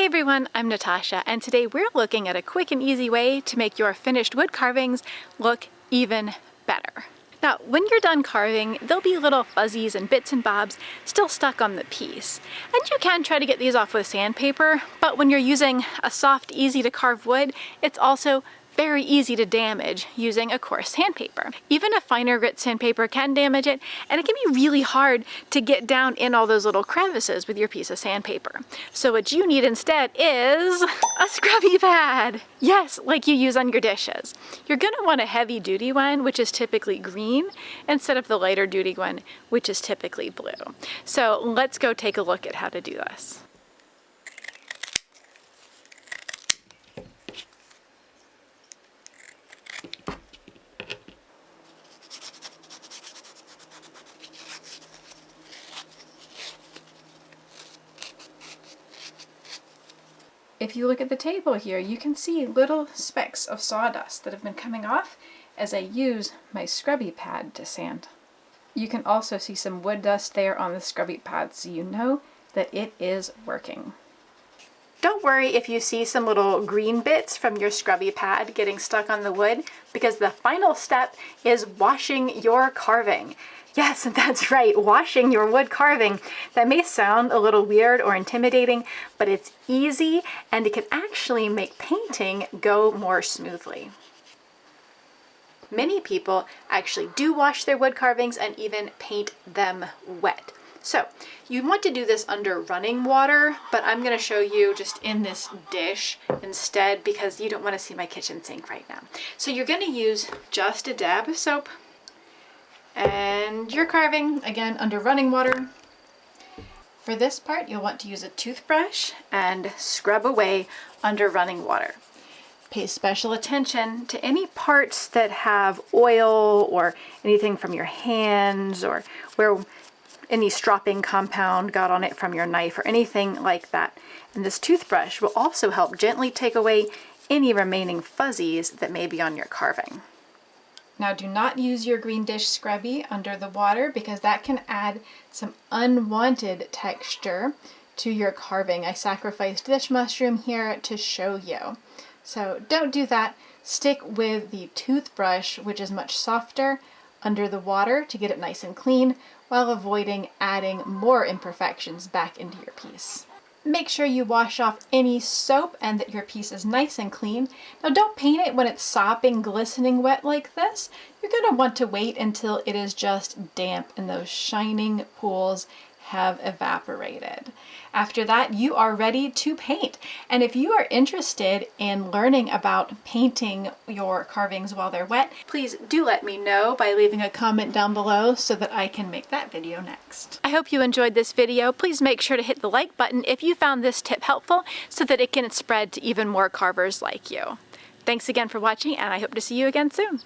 Hey everyone, I'm Natasha, and today we're looking at a quick and easy way to make your finished wood carvings look even better. Now, when you're done carving, there'll be little fuzzies and bits and bobs still stuck on the piece. And you can try to get these off with sandpaper, but when you're using a soft, easy to carve wood, it's also very easy to damage using a coarse sandpaper. Even a finer grit sandpaper can damage it, and it can be really hard to get down in all those little crevices with your piece of sandpaper. So what you need instead is a scrubby pad. Yes, like you use on your dishes. You're gonna want a heavy duty one, which is typically green, instead of the lighter duty one, which is typically blue. So let's go take a look at how to do this. If you look at the table here, you can see little specks of sawdust that have been coming off as I use my scrubby pad to sand. You can also see some wood dust there on the scrubby pad, so you know that it is working. Don't worry if you see some little green bits from your scrubby pad getting stuck on the wood, because the final step is washing your carving. Yes, that's right, washing your wood carving. That may sound a little weird or intimidating, but it's easy and it can actually make painting go more smoothly. Many people actually do wash their wood carvings and even paint them wet. So you want to do this under running water, but I'm going to show you just in this dish instead because you don't want to see my kitchen sink right now. So you're going to use just a dab of soap. And you're carving, again, under running water. For this part, you'll want to use a toothbrush and scrub away under running water. Pay special attention to any parts that have oil or anything from your hands or where any stropping compound got on it from your knife or anything like that. And this toothbrush will also help gently take away any remaining fuzzies that may be on your carving. Now do not use your green dish scrubby under the water because that can add some unwanted texture to your carving. I sacrificed dish mushroom here to show you. So don't do that. Stick with the toothbrush, which is much softer, under the water to get it nice and clean while avoiding adding more imperfections back into your piece. Make sure you wash off any soap and that your piece is nice and clean. Now don't paint it when it's sopping, glistening wet like this. You're going to want to wait until it is just damp and those shining pools have evaporated. After that, you are ready to paint. And if you are interested in learning about painting your carvings while they're wet, please do let me know by leaving a comment down below so that I can make that video next. I hope you enjoyed this video. Please make sure to hit the like button if you found this tip helpful so that it can spread to even more carvers like you. Thanks again for watching, and I hope to see you again soon.